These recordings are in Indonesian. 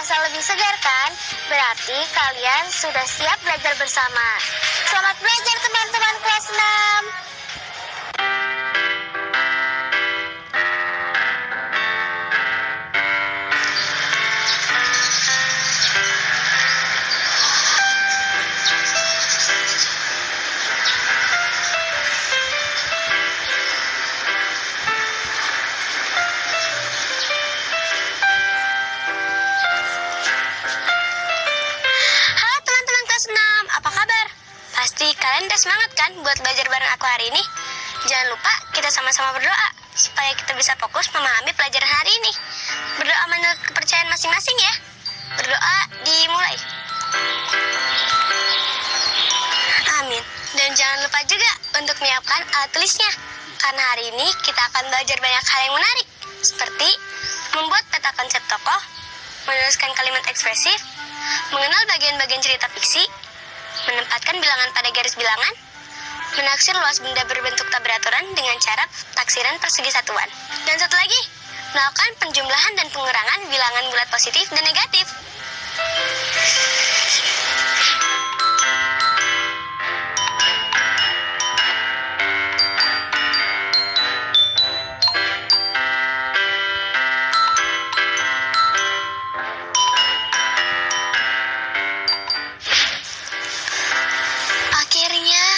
terasa lebih segar kan? Berarti kalian sudah siap belajar bersama. Selamat belajar teman-teman kelas 6. Pasti kalian udah semangat kan buat belajar bareng aku hari ini? Jangan lupa kita sama-sama berdoa supaya kita bisa fokus memahami pelajaran hari ini. Berdoa menurut kepercayaan masing-masing ya. Berdoa dimulai. Amin. Dan jangan lupa juga untuk menyiapkan alat tulisnya. Karena hari ini kita akan belajar banyak hal yang menarik. Seperti membuat peta konsep tokoh, menuliskan kalimat ekspresif, mengenal bagian-bagian cerita fiksi, menempatkan bilangan pada garis bilangan, menaksir luas benda berbentuk tak beraturan dengan cara taksiran persegi satuan. Dan satu lagi, melakukan penjumlahan dan pengurangan bilangan bulat positif dan negatif.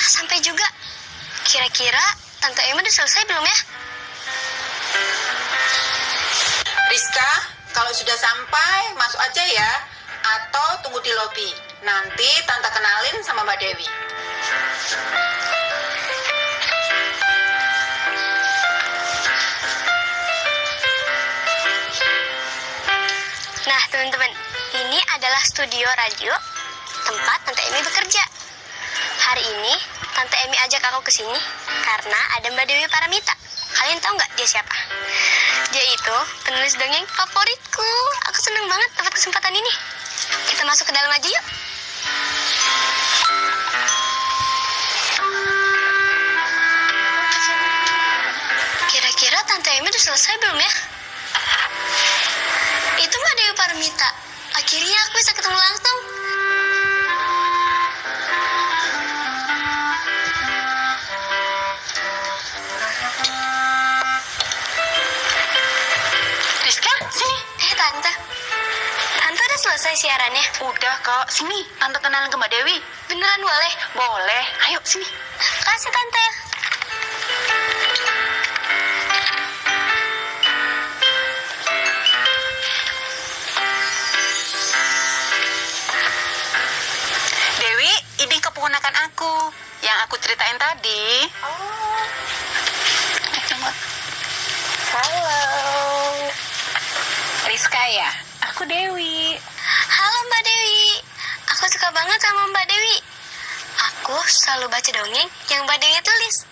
Sampai juga. Kira-kira Tante Emi udah selesai belum ya? Rizka, kalau sudah sampai, masuk aja ya. Atau tunggu di lobi. Nanti Tante kenalin sama Mbak Dewi. Nah, teman-teman, ini adalah studio radio tempat Tante Emi bekerja. Hari ini, Tante Emi ajak aku ke sini karena ada Mbak Dewi Paramita. Kalian tahu nggak dia siapa? Dia itu penulis dongeng favoritku. Aku seneng banget dapat kesempatan ini. Kita masuk ke dalam aja yuk. Kira-kira Tante Emi udah selesai belum ya? Itu Mbak Dewi Paramita. Akhirnya aku bisa ketemu langsung. Selesai siarannya? Udah kok, sini Tante kenalin ke Mbak Dewi. Beneran boleh? Boleh, ayo sini. Kasih Tante. Dewi, ini keponakan aku yang aku ceritain tadi. Oh. Halo. Rizka ya? Aku Dewi. Halo Mbak Dewi. Aku suka banget sama Mbak Dewi. Aku selalu baca dongeng yang Mbak Dewi tulis.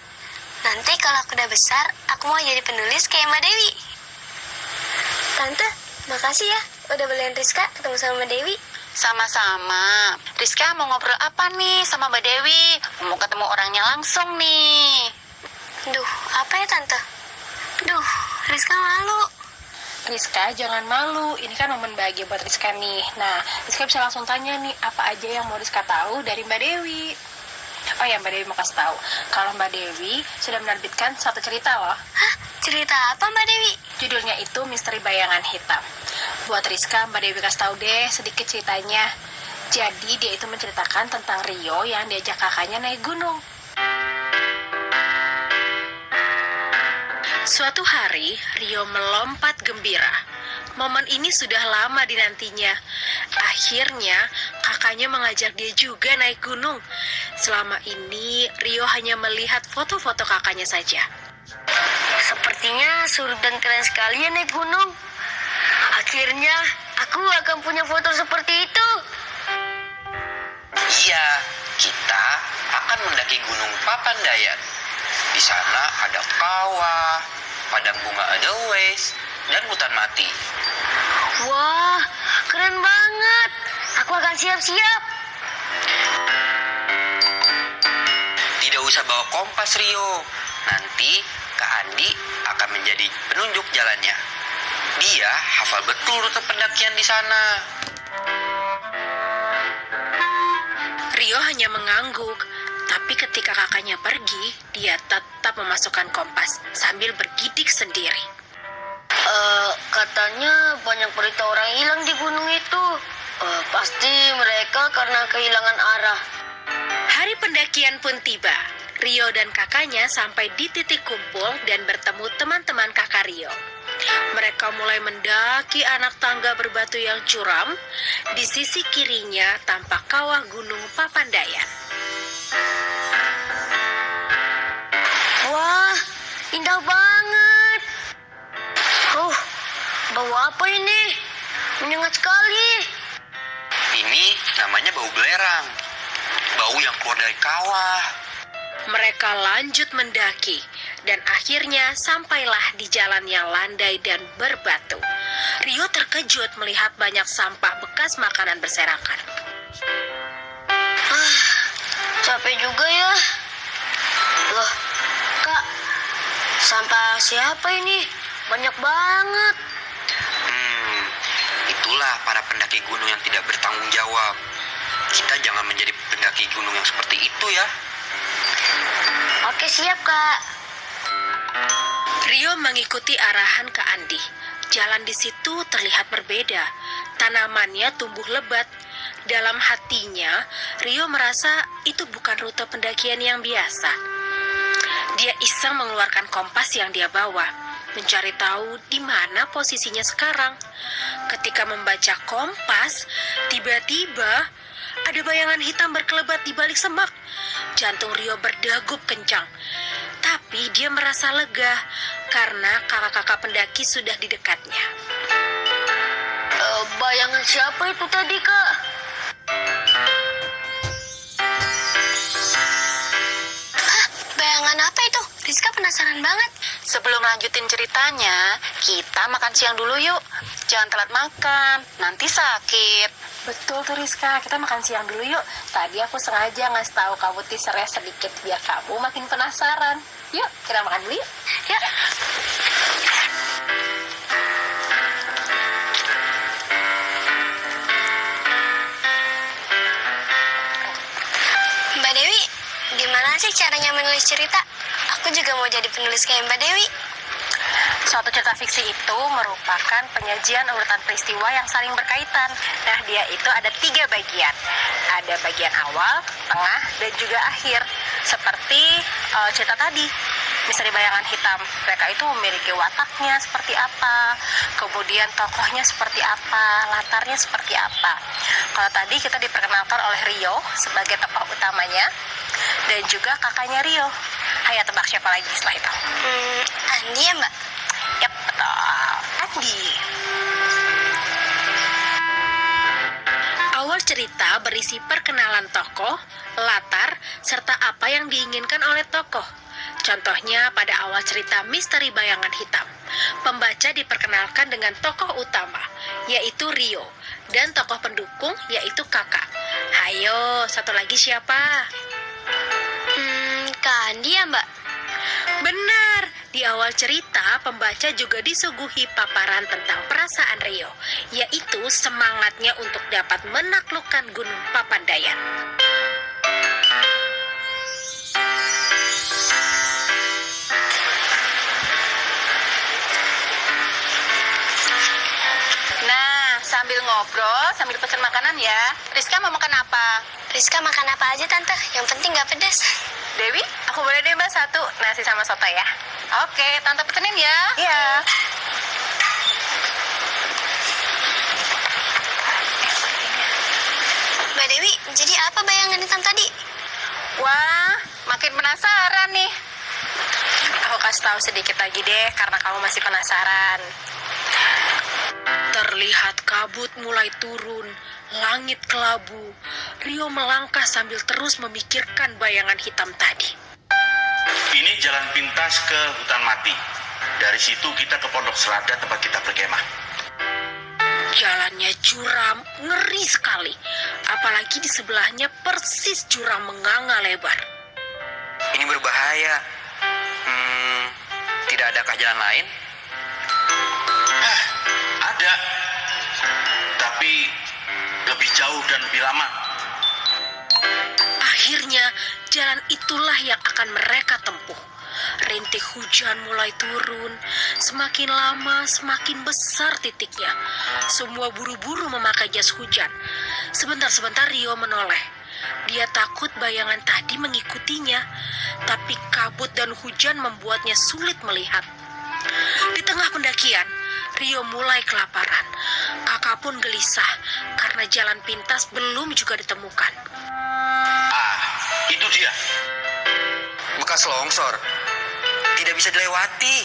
Nanti kalau aku udah besar, aku mau jadi penulis kayak Mbak Dewi. Tante, makasih ya udah beliin Rizka ketemu sama Mbak Dewi. Sama-sama. Rizka mau ngobrol apa nih sama Mbak Dewi? Mau ketemu orangnya langsung nih. Duh, apa ya Tante? Duh, Rizka malu. Rizka, jangan malu. Ini kan momen bahagia buat Rizka nih. Nah, Rizka bisa langsung tanya nih, apa aja yang mau Rizka tahu dari Mbak Dewi. Oh ya, Mbak Dewi mau kasih tahu. Kalau Mbak Dewi sudah menerbitkan satu cerita loh. Hah? Cerita apa Mbak Dewi? Judulnya itu Misteri Bayangan Hitam. Buat Rizka, Mbak Dewi kasih tahu deh sedikit ceritanya. Jadi, dia itu menceritakan tentang Rio yang diajak kakaknya naik gunung. Suatu hari, Rio melompat gembira. Momen ini sudah lama dinantinya. Akhirnya, kakaknya mengajak dia juga naik gunung. Selama ini, Rio hanya melihat foto-foto kakaknya saja. Sepertinya surut dan keren sekali ya naik gunung. Akhirnya, aku akan punya foto seperti itu. Iya, kita akan mendaki Gunung Papandayan. Di sana ada kawah, padang bunga edelweiss, dan hutan mati. Wah, keren banget. Aku akan siap-siap. Tidak usah bawa kompas, Rio. Nanti Kak Andi akan menjadi penunjuk jalannya. Dia hafal betul rute pendakian di sana. Rio hanya mengangguk, tapi ketika kakaknya pergi, dia tetap memasukkan kompas sambil bergidik sendiri. Katanya banyak berita orang hilang di gunung itu. Pasti mereka karena kehilangan arah. Hari pendakian pun tiba. Rio dan kakaknya sampai di titik kumpul dan bertemu teman-teman kakak Rio. Mereka mulai mendaki anak tangga berbatu yang curam. Di sisi kirinya tampak kawah gunung Papandayan. Wah, indah banget. Bau apa ini? Menyengat sekali. Ini namanya bau belerang. Bau yang keluar dari kawah. Mereka lanjut mendaki dan akhirnya sampailah di jalan yang landai dan berbatu. Rio terkejut melihat banyak sampah bekas makanan berserakan. Capek juga ya. Loh, Kak, sampah siapa ini? Banyak banget. Itulah para pendaki gunung yang tidak bertanggung jawab. Kita jangan menjadi pendaki gunung yang seperti itu ya. Oke, siap, Kak. Rio mengikuti arahan Kak Andi. Jalan di situ terlihat berbeda. Tanamannya tumbuh lebat. Dalam hatinya, Rio merasa itu bukan rute pendakian yang biasa. Dia iseng mengeluarkan kompas yang dia bawa, mencari tahu di mana posisinya sekarang. Ketika membaca kompas, tiba-tiba ada bayangan hitam berkelebat di balik semak. Jantung Rio berdegup kencang. Tapi dia merasa lega karena kakak-kakak pendaki sudah di dekatnya. Bayangan siapa itu tadi, Kak? Bayangan apa itu? Rizka penasaran banget. Sebelum lanjutin ceritanya, kita makan siang dulu yuk. Jangan telat makan, nanti sakit. Betul tuh Rizka, kita makan siang dulu yuk. Tadi aku sengaja ngasih tahu kamu teasernya sedikit biar kamu makin penasaran. Yuk, kita makan dulu yuk. Ya. Mbak Dewi, gimana sih caranya menulis cerita? Aku juga mau jadi penulis kayak Mbak Dewi. Suatu cerita fiksi itu merupakan penyajian urutan peristiwa yang saling berkaitan. Nah, dia itu ada 3 bagian. Ada bagian awal, tengah, dan juga akhir. Seperti cerita tadi, misteri bayangan hitam. Mereka itu memiliki wataknya seperti apa, kemudian tokohnya seperti apa, latarnya seperti apa. Kalau tadi kita diperkenalkan oleh Rio sebagai tokoh utamanya, dan juga kakaknya Rio. Ayo tebak siapa lagi setelah itu? Andi ya, Mbak? Yap, betul. Andi. Awal cerita berisi perkenalan tokoh, latar, serta apa yang diinginkan oleh tokoh. Contohnya pada awal cerita Misteri Bayangan Hitam, pembaca diperkenalkan dengan tokoh utama, yaitu Rio, dan tokoh pendukung, yaitu kakak. Hayo, satu lagi siapa? Kak Andi ya, Mbak? Benar, di awal cerita pembaca juga disuguhi paparan tentang perasaan Rio, yaitu semangatnya untuk dapat menaklukkan Gunung Papandayan. Nah, sambil ngobrol, sambil pesen makanan ya. Rizka mau makan apa? Rizka makan apa aja, Tante? Yang penting nggak pedas. Dewi? Aku boleh deh Mbak 1 nasi sama soto ya. Oke, Tante pesenin ya. Iya. Mbak Dewi, jadi apa bayangan hitam tadi? Wah, makin penasaran nih. Aku kasih tahu sedikit lagi deh karena kamu masih penasaran. Terlihat kabut mulai turun, langit kelabu. Rio melangkah sambil terus memikirkan bayangan hitam tadi. Ini jalan pintas ke hutan mati. Dari situ kita ke pondok selada tempat kita berkemah. Jalannya curam, ngeri sekali. Apalagi di sebelahnya persis jurang menganga lebar. Ini berbahaya. Tidak adakah jalan lain? Ada, tapi lebih jauh dan lebih lama. Akhirnya, jalan itulah yang akan mereka tempuh. Rintik hujan mulai turun, semakin lama semakin besar titiknya. Semua buru-buru memakai jas hujan. Sebentar-sebentar Rio menoleh. Dia takut bayangan tadi mengikutinya, tapi kabut dan hujan membuatnya sulit melihat. Di tengah pendakian, Rio mulai kelaparan. Kakak pun gelisah karena jalan pintas belum juga ditemukan. Ah, itu dia. Bekas longsor. Tidak bisa dilewati.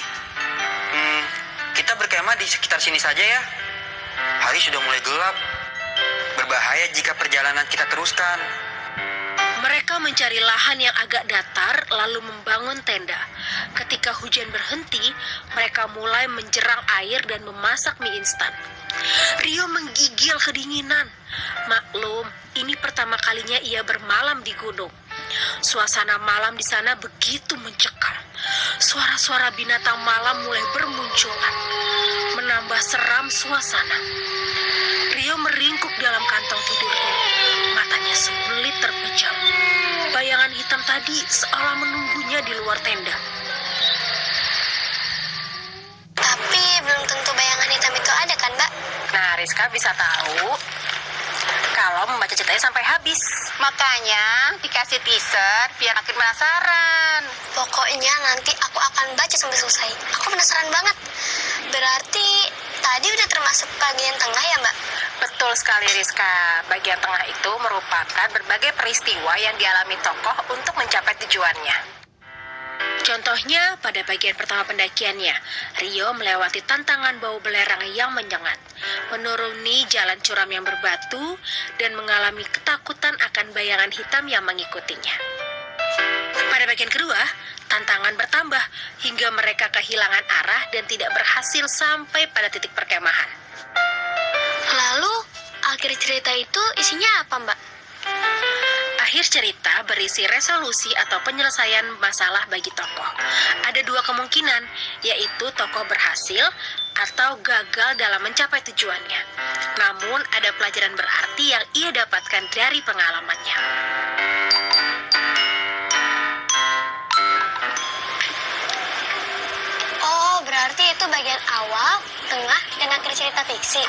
Kita berkemah di sekitar sini saja ya. Hari sudah mulai gelap. Berbahaya jika perjalanan kita teruskan. Mereka mencari lahan yang agak datar lalu membangun tenda. Ketika hujan berhenti, mereka mulai menjerang air dan memasak mie instan. Rio menggigil kedinginan. Maklum, ini pertama kalinya ia bermalam di gunung. Suasana malam di sana begitu mencekam. Suara-suara binatang malam mulai bermunculan, menambah seram suasana. Rio meringkuk dalam kantong tidurnya. Matanya sulit terpejam. Bayangan hitam tadi seolah menunggunya di luar tenda. Tapi belum tentu bayangan hitam itu ada kan, Mbak? Nah, Rizka bisa tahu kalau membaca ceritanya sampai habis. Makanya dikasih teaser biar makin penasaran. Pokoknya nanti aku akan baca sampai selesai. Aku penasaran banget. Berarti tadi udah termasuk bagian tengah ya, Mbak? Betul sekali Rizka, bagian tengah itu merupakan berbagai peristiwa yang dialami tokoh untuk mencapai tujuannya. Contohnya pada bagian pertama pendakiannya, Rio melewati tantangan bau belerang yang menyengat, menuruni jalan curam yang berbatu, dan mengalami ketakutan akan bayangan hitam yang mengikutinya. Pada bagian kedua, tantangan bertambah hingga mereka kehilangan arah dan tidak berhasil sampai pada titik perkemahan. Lalu, akhir cerita itu isinya apa, Mbak? Akhir cerita berisi resolusi atau penyelesaian masalah bagi tokoh. Ada dua kemungkinan, yaitu tokoh berhasil atau gagal dalam mencapai tujuannya. Namun ada pelajaran berarti yang ia dapatkan dari pengalamannya. Oh, berarti itu bagian awal, tengah, dan akhir cerita fiksi.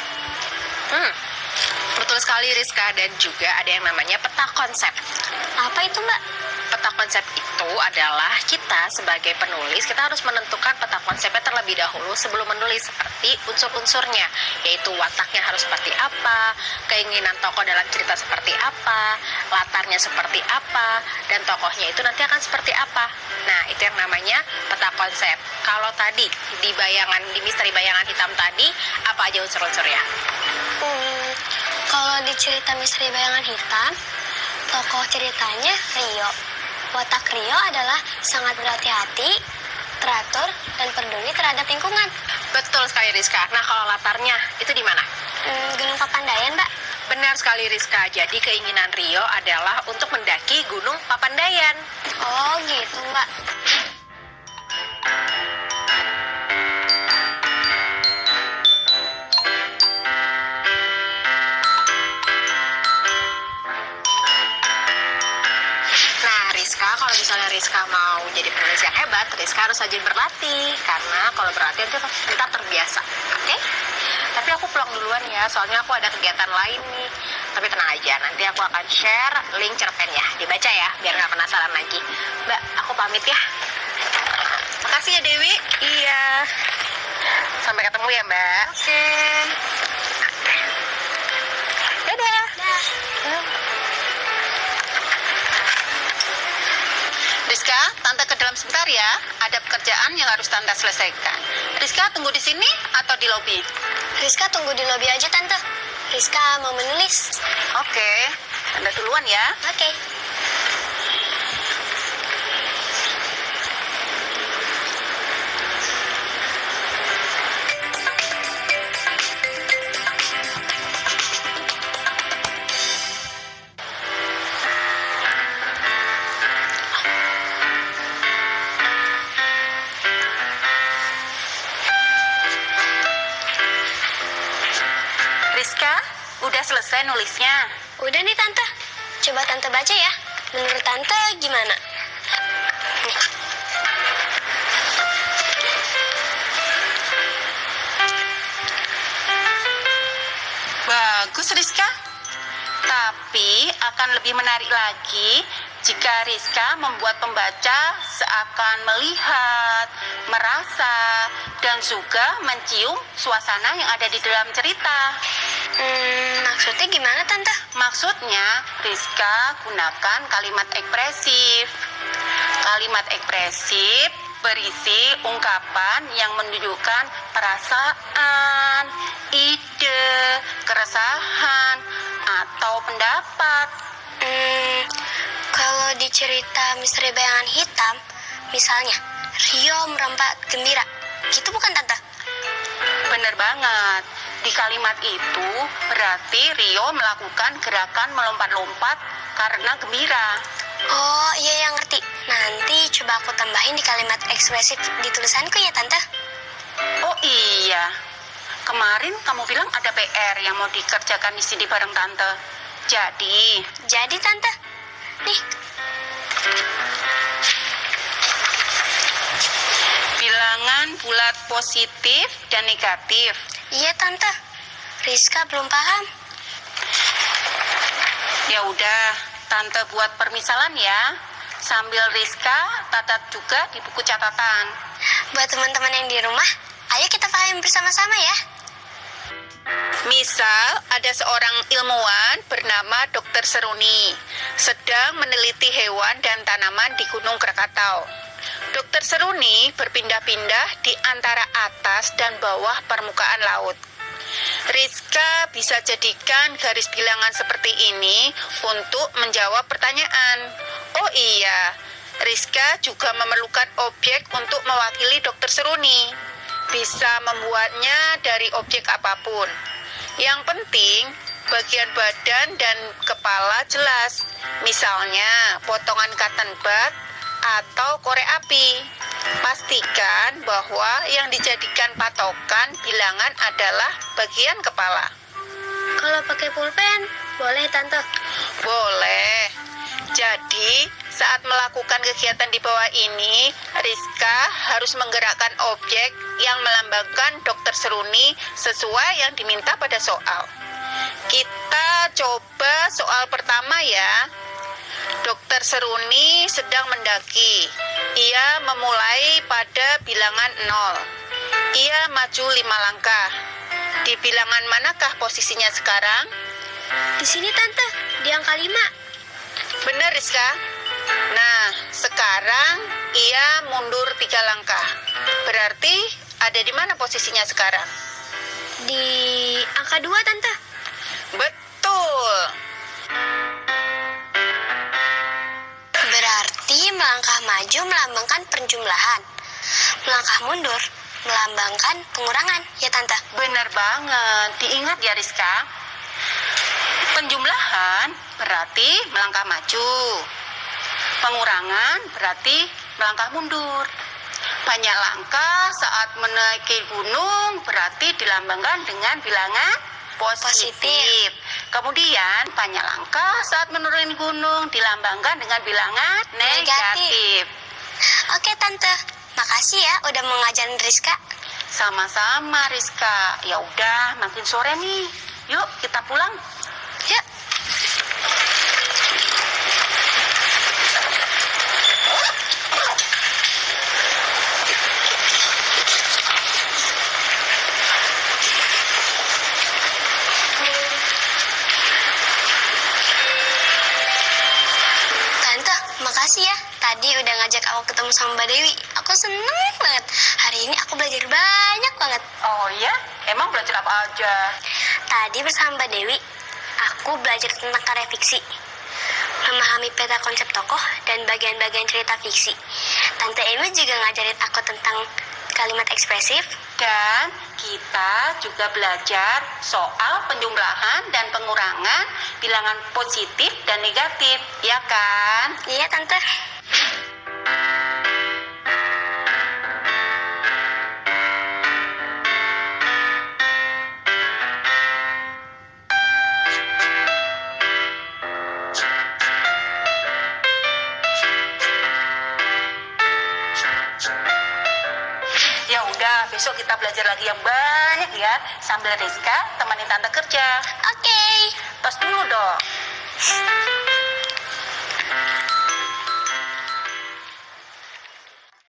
Betul sekali Rizka, dan juga ada yang namanya peta konsep. Apa itu, Mbak? Peta konsep itu adalah kita sebagai penulis, kita harus menentukan peta konsepnya terlebih dahulu sebelum menulis, seperti unsur-unsurnya, yaitu wataknya harus seperti apa, keinginan tokoh dalam cerita seperti apa, latarnya seperti apa, dan tokohnya itu nanti akan seperti apa. Nah, itu yang namanya peta konsep. Kalau tadi di misteri bayangan hitam tadi, apa aja unsur-unsurnya? Kalau di cerita misteri bayangan hitam, tokoh ceritanya Rio. Watak Rio adalah sangat berhati-hati, teratur, dan peduli terhadap lingkungan. Betul sekali Rizka. Nah, kalau latarnya itu di mana? Gunung Papandayan, Mbak. Benar sekali Rizka. Jadi keinginan Rio adalah untuk mendaki Gunung Papandayan. Oh, gitu, Mbak. Kalau misalnya Rizka mau jadi penulis yang hebat, Rizka harus rajin berlatih, karena kalau berlatih itu ntar terbiasa. Oke? Tapi aku pulang duluan ya, soalnya aku ada kegiatan lain nih. Tapi tenang aja, nanti aku akan share link cerpennya. Dibaca ya, biar gak penasaran lagi. Mbak, aku pamit ya. Makasih ya Dewi. Iya. Sampai ketemu ya Mbak. Oke. Dadah. Rizka, Tante ke dalam sebentar ya. Ada pekerjaan yang harus Tante selesaikan. Rizka tunggu di sini atau di lobi? Rizka tunggu di lobi aja, Tante. Rizka mau menulis. Oke, Tante duluan ya. Oke. nulisnya? Udah nih Tante. Coba Tante baca ya. Menurut Tante gimana? Bagus, Rizka. Tapi akan lebih menarik lagi jika Rizka membuat pembaca seakan melihat, merasa, dan juga mencium suasana yang ada di dalam cerita. Maksudnya gimana Tante? Maksudnya, Rizka gunakan kalimat ekspresif. Kalimat ekspresif berisi ungkapan yang menunjukkan perasaan, ide, keresahan, atau pendapat. Kalau di cerita Misteri Bayangan Hitam, misalnya Rio merompak gembira, gitu bukan Tante? Bener banget. Di kalimat itu berarti Rio melakukan gerakan melompat-lompat karena gembira. Oh iya, yang ngerti. Nanti coba aku tambahin di kalimat ekspresif di tulisanku ya Tante. Oh iya, kemarin kamu bilang ada PR yang mau dikerjakan di sini bareng Tante. Jadi Tante, nih. Bilangan bulat positif dan negatif. Iya Tante, Rizka belum paham. Ya udah, Tante buat permisalan ya. Sambil Rizka catat juga di buku catatan. Buat teman-teman yang di rumah, ayo kita pahami bersama-sama ya. Misal, ada seorang ilmuwan bernama Dr. Seruni sedang meneliti hewan dan tanaman di Gunung Krakatau. Dr. Seruni berpindah-pindah di antara atas dan bawah permukaan laut. Rizka bisa jadikan garis bilangan seperti ini untuk menjawab pertanyaan. Oh iya, Rizka juga memerlukan objek untuk mewakili Dr. Seruni. Bisa membuatnya dari objek apapun. Yang penting, bagian badan dan kepala jelas. Misalnya, potongan cotton bud atau korek api. Pastikan bahwa yang dijadikan patokan bilangan adalah bagian kepala. Kalau pakai pulpen, boleh Tante? Boleh. Jadi, saat melakukan kegiatan di bawah ini, Rizka harus menggerakkan objek yang melambangkan Dr. Seruni sesuai yang diminta pada soal. Kita coba soal pertama ya. Dr. Seruni sedang mendaki. Ia memulai pada bilangan 0. Ia maju 5 langkah. Di bilangan manakah posisinya sekarang? Di sini Tante, di angka 5. Benar, Rizka. Nah, sekarang ia mundur 3 langkah. Berarti ada di mana posisinya sekarang? Di angka 2 Tante. Betul. Berarti melangkah maju melambangkan penjumlahan. Melangkah mundur melambangkan pengurangan, ya Tante? Benar banget. Diingat ya, Rizka. Penjumlahan berarti melangkah maju. Pengurangan berarti melangkah mundur. Banyak langkah saat menaiki gunung berarti dilambangkan dengan bilangan positif. Kemudian banyak langkah saat menuruni gunung dilambangkan dengan bilangan negatif. Oke Tante, makasih ya udah mau ngajarin Rizka. Sama-sama Rizka. Ya udah, makin sore nih. Yuk kita pulang. Yuk. Tante, makasih ya. Tadi udah ngajak aku ketemu sama Mbak Dewi. Aku seneng banget. Hari ini aku belajar banyak banget. Oh iya? Emang belajar apa aja? Tadi bersama Mbak Dewi, aku belajar tentang karya fiksi. Memahami peta konsep tokoh dan bagian-bagian cerita fiksi. Tante Emi juga ngajarin aku tentang kalimat ekspresif. Dan kita juga belajar soal penjumlahan dan pengurangan bilangan positif dan negatif, ya kan? Iya Tante. besok kita belajar lagi yang banyak ya. Sambil Rizka temenin tante kerja. Oke. Tos dulu dong.